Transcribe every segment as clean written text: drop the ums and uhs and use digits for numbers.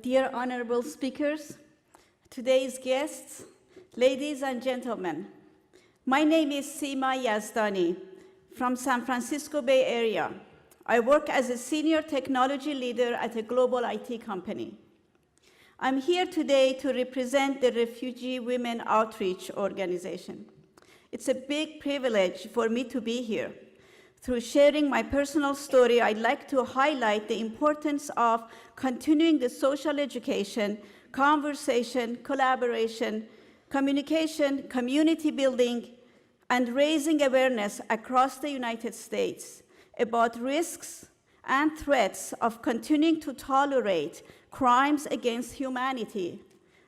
Dear honorable speakers, today's guests, ladies and gentlemen, my name is Seema Yazdani from San Francisco Bay Area. I work as a senior technology leader at a global IT company. I'm here today to represent the Refugee Women Outreach Organization. It's a big privilege for me to be here. Through sharing my personal story, I'd like to highlight the importance of continuing the social education, conversation, collaboration, communication, community building, and raising awareness across the United States about risks and threats of continuing to tolerate crimes against humanity,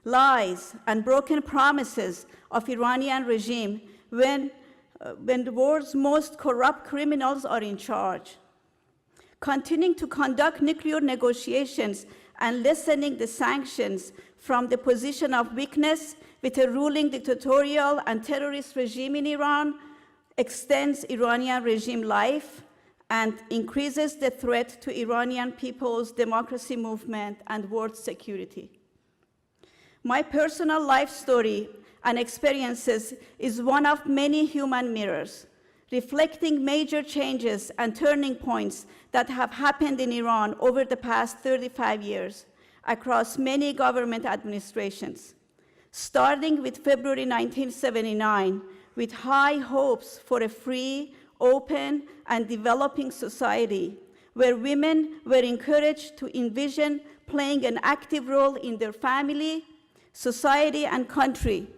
lies, and broken promises of Iranian regime when the world's most corrupt criminals are in charge. Continuing to conduct nuclear negotiations and lessening the sanctions from the position of weakness with a ruling dictatorial and terrorist regime in Iran extends Iranian regime life and increases the threat to Iranian people's democracy movement and world security. My personal life story and experiences is one of many human mirrors, reflecting major changes and turning points that have happened in Iran over the past 35 years across many government administrations, starting with February 1979, with high hopes for a free, open, and developing society where women were encouraged to envision playing an active role in their family, society, and country,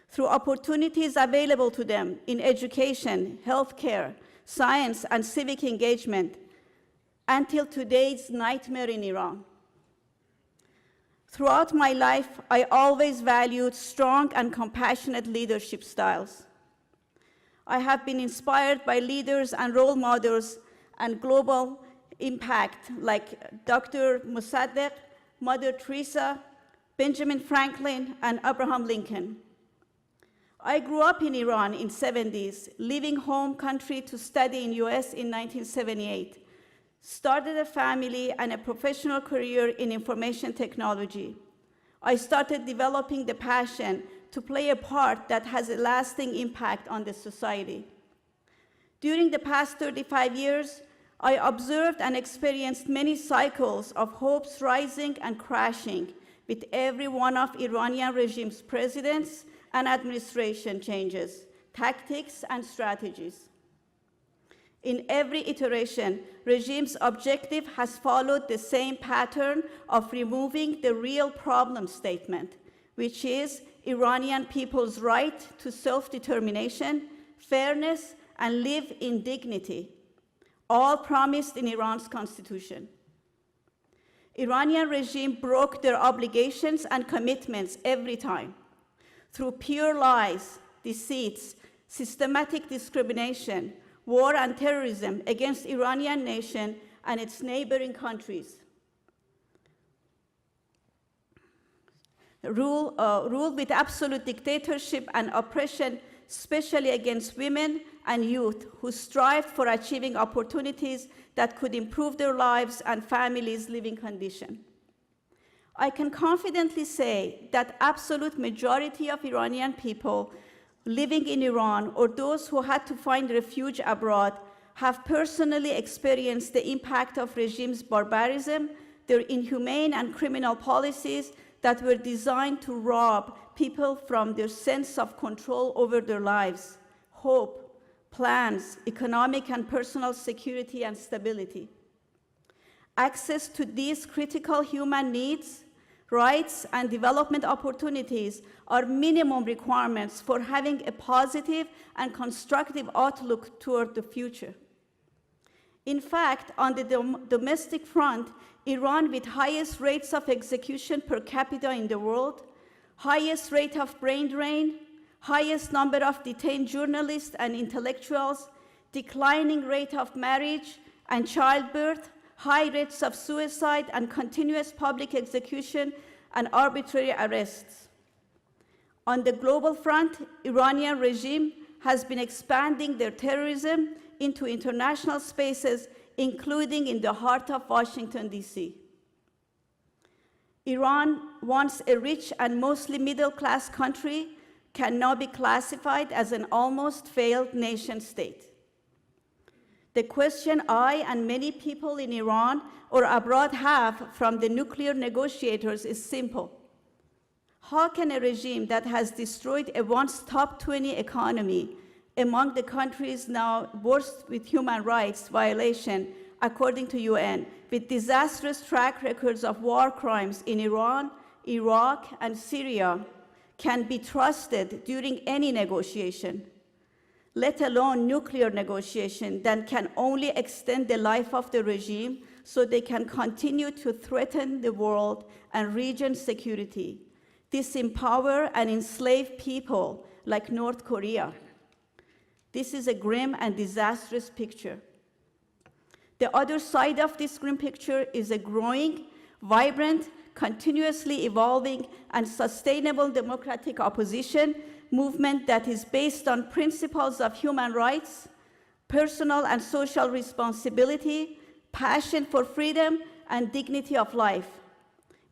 through opportunities available to them in education, healthcare, science, and civic engagement, until today's nightmare in Iran. Throughout my life, I always valued strong and compassionate leadership styles. I have been inspired by leaders and role models and global impact like Dr. Mossadegh, Mother Teresa, Benjamin Franklin, and Abraham Lincoln. I grew up in Iran in the 70s, leaving home country to study in US in 1978, started a family and a professional career in information technology. I started developing the passion to play a part that has a lasting impact on the society. During the past 35 years, I observed and experienced many cycles of hopes rising and crashing with every one of Iranian regime's presidents and administration changes, tactics, and strategies. In every iteration, regime's objective has followed the same pattern of removing the real problem statement, which is Iranian people's right to self-determination, fairness, and live in dignity, all promised in Iran's constitution. Iranian regime broke their obligations and commitments every time, through pure lies, deceits, systematic discrimination, war and terrorism against Iranian nation and its neighboring countries. Rule with absolute dictatorship and oppression, especially against women and youth who strived for achieving opportunities that could improve their lives and families' living condition. I can confidently say that absolute majority of Iranian people living in Iran or those who had to find refuge abroad have personally experienced the impact of regime's barbarism, their inhumane and criminal policies that were designed to rob people from their sense of control over their lives, hope, plans, economic and personal security and stability. Access to these critical human needs, rights, and development opportunities are minimum requirements for having a positive and constructive outlook toward the future. In fact, on the domestic front, Iran, with highest rates of execution per capita in the world, highest rate of brain drain, highest number of detained journalists and intellectuals, declining rate of marriage and childbirth, high rates of suicide and continuous public execution and arbitrary arrests. On the global front, Iranian regime has been expanding their terrorism into international spaces, including in the heart of Washington, D.C. Iran, once a rich and mostly middle-class country, can now be classified as an almost failed nation-state. The question I and many people in Iran or abroad have from the nuclear negotiators is simple. How can a regime that has destroyed a once top 20 economy among the countries now worst with human rights violation, according to UN, with disastrous track records of war crimes in Iran, Iraq, and Syria, can be trusted during any negotiation, let alone nuclear negotiation that can only extend the life of the regime so they can continue to threaten the world and region security, disempower and enslave people like North Korea. This is a grim and disastrous picture. The other side of this grim picture is a growing, vibrant, continuously evolving, and sustainable democratic opposition movement that is based on principles of human rights, personal and social responsibility, passion for freedom, and dignity of life,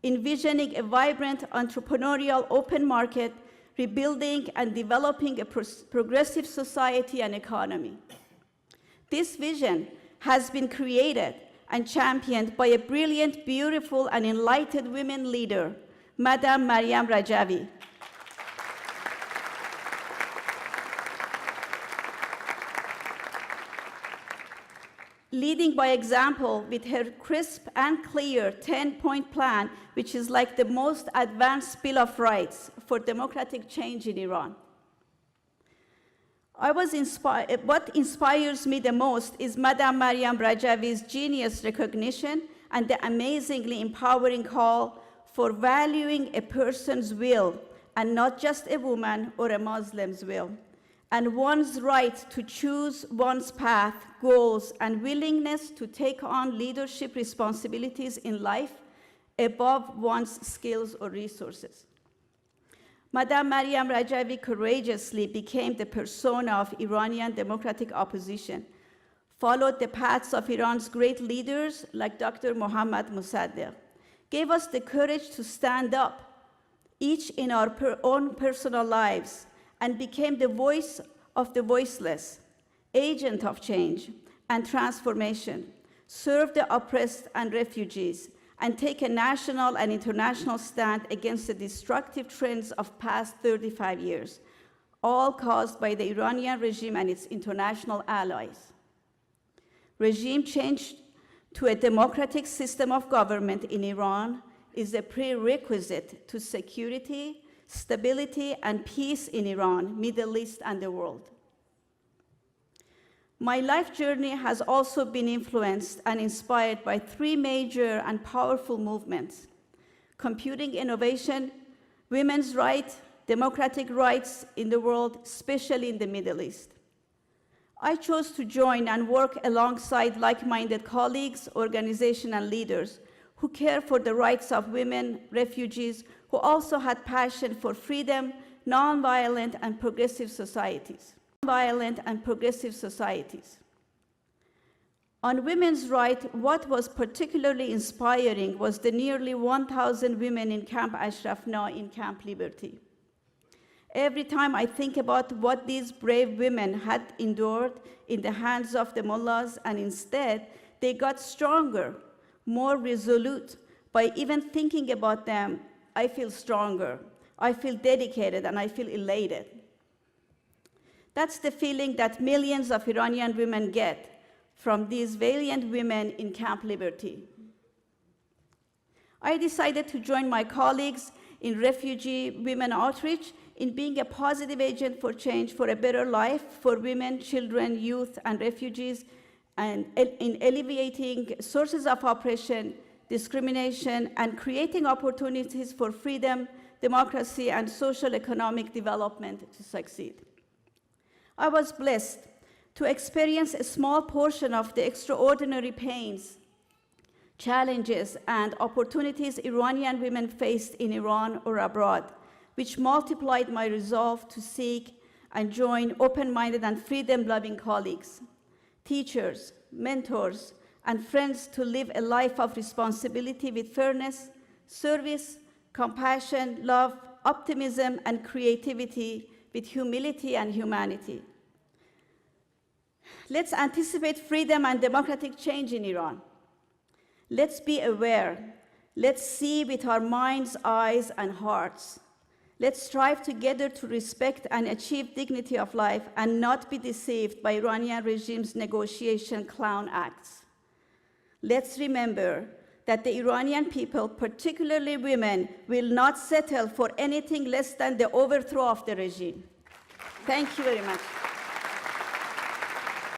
envisioning a vibrant entrepreneurial open market, rebuilding and developing a progressive society and economy. This vision has been created and championed by a brilliant, beautiful, and enlightened women leader, Madam Maryam Rajavi. Leading by example with her crisp and clear 10-point plan, which is like the most advanced Bill of Rights for democratic change in Iran. What inspires me the most is Madam Maryam Rajavi's genius recognition and the amazingly empowering call for valuing a person's will, and not just a woman or a Muslim's will, and one's right to choose one's path, goals, and willingness to take on leadership responsibilities in life above one's skills or resources. Madam Maryam Rajavi courageously became the persona of Iranian democratic opposition, followed the paths of Iran's great leaders like Dr. Mohammad Mossadegh, gave us the courage to stand up, each in our own personal lives, and became the voice of the voiceless, agent of change and transformation, serve the oppressed and refugees, and take a national and international stand against the destructive trends of past 35 years, all caused by the Iranian regime and its international allies. Regime change to a democratic system of government in Iran is a prerequisite to security, stability, and peace in Iran, Middle East, and the world. My life journey has also been influenced and inspired by three major and powerful movements: computing innovation, women's rights, democratic rights in the world, especially in the Middle East. I chose to join and work alongside like-minded colleagues, organizations, and leaders who care for the rights of women, refugees, who also had passion for freedom, nonviolent, and progressive societies. On women's rights, what was particularly inspiring was the nearly 1,000 women in Camp Ashraf, now in Camp Liberty. Every time I think about what these brave women had endured in the hands of the mullahs, and instead they got stronger, more resolute. By even thinking about them, I feel stronger, I feel dedicated, and I feel elated. That's the feeling that millions of Iranian women get from these valiant women in Camp Liberty. I decided to join my colleagues in Refugee Women Outreach in being a positive agent for change, for a better life for women, children, youth, and refugees, and in alleviating sources of oppression, discrimination, and creating opportunities for freedom, democracy, and social economic development to succeed. I was blessed to experience a small portion of the extraordinary pains, challenges, and opportunities Iranian women faced in Iran or abroad, which multiplied my resolve to seek and join open-minded and freedom-loving colleagues, teachers, mentors, and friends to live a life of responsibility with fairness, service, compassion, love, optimism, and creativity with humility and humanity. Let's anticipate freedom and democratic change in Iran. Let's be aware. Let's see with our minds, eyes, and hearts. Let's strive together to respect and achieve dignity of life and not be deceived by Iranian regime's negotiation clown acts. Let's remember that the Iranian people, particularly women, will not settle for anything less than the overthrow of the regime. Thank you very much.